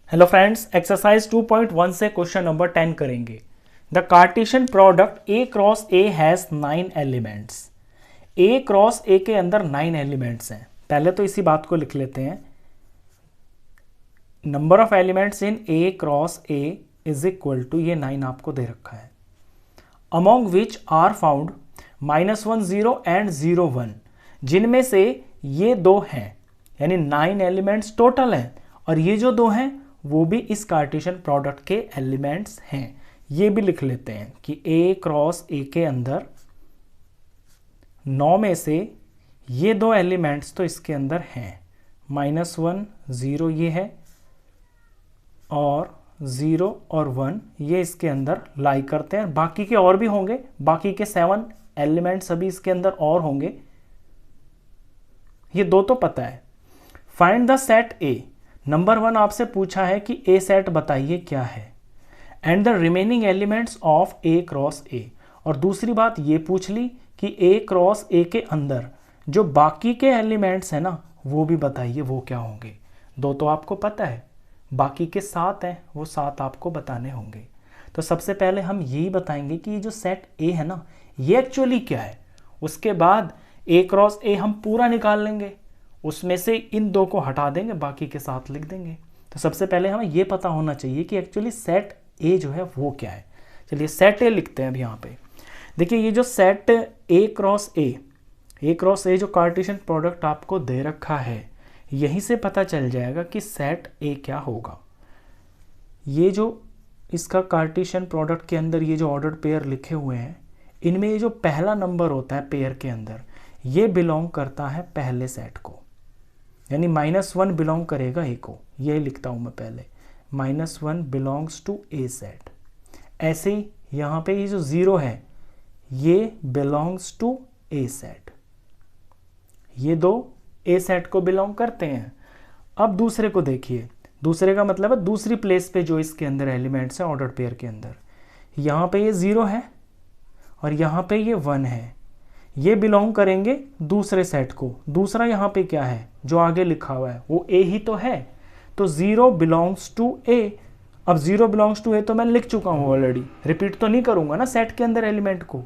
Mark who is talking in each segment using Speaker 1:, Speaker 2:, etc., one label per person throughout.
Speaker 1: Hello friends, exercise 2.1 से question number 10 करेंगे। The Cartesian product A cross A has 9 elements. A cross ए के अंदर 9 elements हैं। पहले तो इसी बात को लिख लेते हैं। Number of elements in a cross a is equal to, ये 9 आपको दे रखा है। Among which are found -1 0 and 0 1, जिनमें से ये दो हैं, यानी 9 एलिमेंट्स टोटल हैं और ये जो दो हैं वो भी इस कार्टेशियन प्रोडक्ट के एलिमेंट्स हैं। ये भी लिख लेते हैं कि ए क्रॉस ए के अंदर 9 में से ये दो एलिमेंट्स तो इसके अंदर हैं। -1 0 ये है और 0 और 1 ये इसके अंदर लाई करते हैं। बाकी के और भी होंगे, बाकी के 7 एलिमेंट्स अभी इसके अंदर और होंगे। ये दो तो पता है। Find the set A. Number 1 आपसे पूछा है कि ए सेट बताइए क्या है, and the remaining elements of A cross ए। और दूसरी बात ये पूछ ली कि ए क्रॉस ए के अंदर जो बाकी के एलिमेंट्स हैं ना, वो भी बताइए वो क्या होंगे। दो तो आपको पता है, बाकी के 7 हैं, वो 7 आपको बताने होंगे। तो सबसे पहले हम यही बताएंगे कि ये जो सेट ए है ना, ये एक्चुअली क्या है। उसके बाद ए क्रॉस ए हम पूरा निकाल लेंगे, उसमें से इन दो को हटा देंगे, बाकी के साथ लिख देंगे। तो सबसे पहले हमें यह पता होना चाहिए कि एक्चुअली सेट ए जो है वो क्या है। चलिए सेट ए लिखते हैं अब यहाँ पे। देखिए ये जो सेट ए क्रॉस ए जो कार्टेशियन प्रोडक्ट आपको दे रखा है, यहीं से पता चल जाएगा कि सेट ए क्या होगा। ये जो इसका कार्टेशियन प्रोडक्ट के अंदर ये जो ऑर्डर्ड पेयर लिखे हुए हैं, इनमें ये जो पहला नंबर होता है पेयर के अंदर, ये बिलोंग करता है पहले सेट को, यानी -1 बिलोंग करेगा ए को। ये लिखता हूं मैं पहले, -1 बिलोंग्स टू ए सेट। ऐसे ही यहां पे ये जो 0 है ये बिलोंग्स टू ए सेट। ये दो ए सेट को बिलोंग करते हैं। अब दूसरे को देखिए, दूसरे का मतलब है दूसरी प्लेस पे जो इसके अंदर एलिमेंट्स है ऑर्डर पेयर के अंदर। यहां पे ये 0 है और यहां पे ये 1 है। ये बिलोंग करेंगे दूसरे सेट को। दूसरा यहाँ पे क्या है जो आगे लिखा हुआ है, वो ए ही तो है। तो 0 बिलोंग्स टू ए। अब 0 बिलोंग्स टू ए तो मैं लिख चुका हूँ ऑलरेडी, रिपीट तो नहीं करूँगा ना सेट के अंदर एलिमेंट को।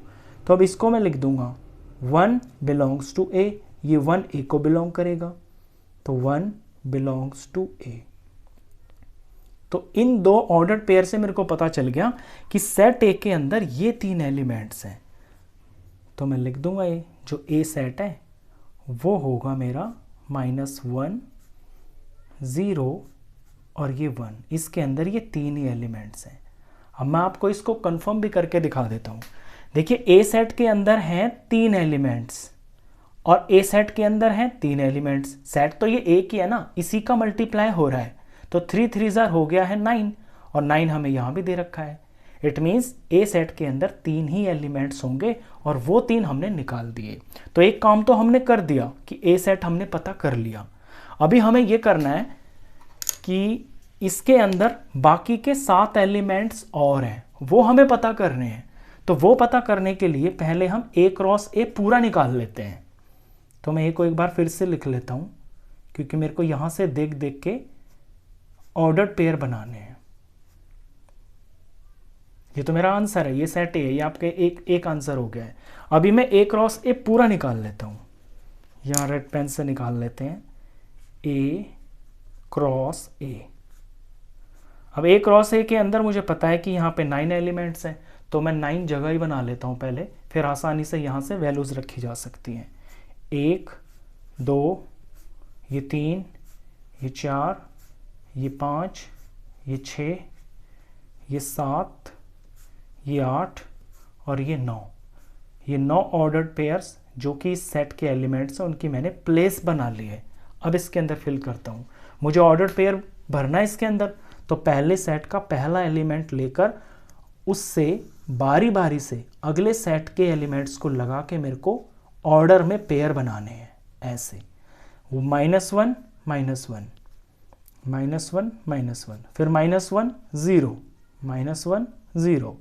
Speaker 1: तो अब इसको मैं लिख दूंगा 1 बिलोंग्स टू ए। ये 1 ए को बिलोंग करेगा, तो 1 बिलोंग्स टू ए। तो इन दो ऑर्डर्ड पेयर से मेरे को पता चल गया कि सेट ए के अंदर ये 3 एलिमेंट्स हैं। तो मैं लिख दूंगा ये जो ए सेट है वो होगा मेरा -1 0 और ये 1। इसके अंदर ये 3 ही एलिमेंट्स हैं। अब मैं आपको इसको कंफर्म भी करके दिखा देता हूँ। देखिए ए सेट के अंदर हैं 3 एलिमेंट्स और ए सेट के अंदर हैं 3 एलिमेंट्स। सेट तो ये एक ही है ना, इसी का मल्टीप्लाई हो रहा है। तो 3 3 हो गया है 9 और 9 हमें यहाँ भी दे रखा है। इट मीन्स ए सेट के अंदर 3 ही एलिमेंट्स होंगे और वो 3 हमने निकाल दिए। तो एक काम तो हमने कर दिया कि ए सेट हमने पता कर लिया। अभी हमें ये करना है कि इसके अंदर बाकी के 7 एलिमेंट्स और हैं, वो हमें पता करने हैं। तो वो पता करने के लिए पहले हम ए क्रॉस ए पूरा निकाल लेते हैं। तो मैं ए को एक बार फिर से लिख लेता हूँ, क्योंकि मेरे को यहाँ से देख देख के ऑर्डर्ड पेयर बनाने हैं। ये तो मेरा आंसर है, ये सेट ए है। ये आपके एक आंसर हो गया है। अभी मैं ए क्रॉस ए पूरा निकाल लेता हूँ। यहाँ रेड पेन से निकाल लेते हैं ए क्रॉस ए। अब ए क्रॉस ए के अंदर मुझे पता है कि यहाँ पे 9 एलिमेंट्स हैं, तो मैं 9 जगह ही बना लेता हूँ पहले, फिर आसानी से यहाँ से वैल्यूज़ रखी जा सकती हैं। 1 2 ये 3 ये 4 ये 5 ये 6 ये 7 ये 8 और ये 9। ये 9 ऑर्डर्ड पेयर्स जो कि इस सेट के एलिमेंट्स हैं, उनकी मैंने प्लेस बना ली है। अब इसके अंदर फिल करता हूँ। मुझे ऑर्डर्ड पेयर भरना है इसके अंदर, तो पहले सेट का पहला एलिमेंट लेकर उससे बारी बारी से अगले सेट के एलिमेंट्स को लगा के मेरे को ऑर्डर में पेयर बनाने हैं। ऐसे -1 -1 -1 फिर -1 0 -1 0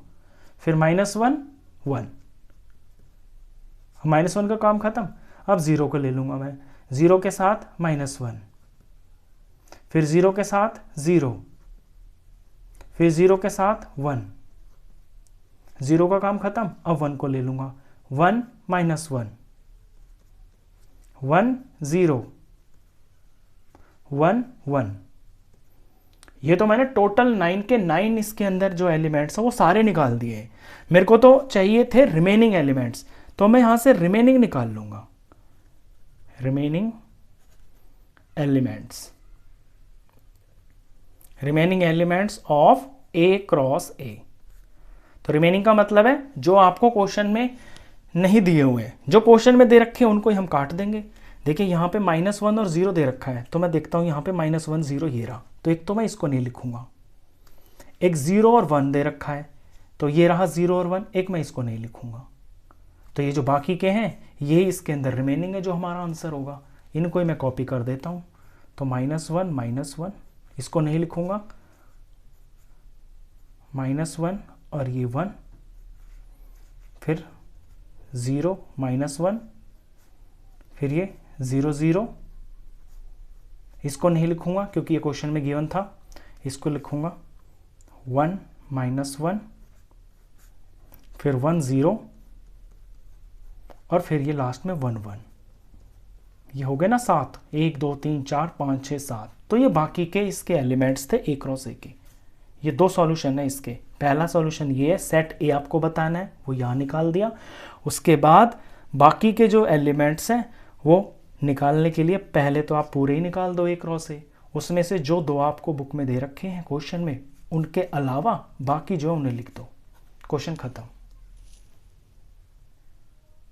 Speaker 1: फिर -1 1। -1 का काम खत्म। अब 0 को ले लूंगा मैं, 0 के साथ -1, फिर 0 के साथ 0, फिर 0 के साथ 1, 0 का काम खत्म। अब 1 को ले लूंगा, 1 माइनस 1, 1 0, 1 1। ये तो मैंने टोटल 9 के 9 इसके अंदर जो एलिमेंट्स हैं वो सारे निकाल दिए। मेरे को तो चाहिए थे रिमेनिंग एलिमेंट्स, तो मैं यहां से रिमेनिंग निकाल लूंगा, remaining elements of A cross ए। तो रिमेनिंग का मतलब है जो आपको क्वेश्चन में नहीं दिए हुए हैं, जो क्वेश्चन में दे रखे हैं उनको ही हम काट देंगे। देखिए यहाँ पे -1 और 0 दे रखा है, तो मैं देखता हूँ यहाँ पे -1 0 ये रहा, तो एक तो मैं इसको नहीं लिखूंगा। एक 0 और 1 दे रखा है, तो ये रहा 0 और 1, एक मैं इसको नहीं लिखूंगा। तो ये जो बाकी के हैं ये इसके अंदर रिमेनिंग है, जो हमारा आंसर होगा। इनको ही मैं कॉपी कर देता हूँ, तो -1 इसको नहीं लिखूंगा, -1 और ये 1, फिर 0 -1, फिर ये 0 0, इसको नहीं लिखूंगा क्योंकि ये क्वेश्चन में गिवन था। इसको लिखूंगा 1 -1, फिर 1 0, और फिर ये लास्ट में 1 1। ये हो गए ना 7, 1 2 3 4 5 6 7। तो ये बाकी के इसके एलिमेंट्स थे ए क्रॉस ए के। ये 2 सॉल्यूशन है इसके। पहला सॉल्यूशन ये है, सेट ए आपको बताना है, वो यहाँ निकाल दिया। उसके बाद बाकी के जो एलिमेंट्स हैं वो निकालने के लिए पहले तो आप पूरे ही निकाल दो ए क्रॉस ए, उसमें से जो 2 आपको बुक में दे रखे हैं क्वेश्चन में, उनके अलावा बाकी जो उन्हें लिख दो, क्वेश्चन खत्म।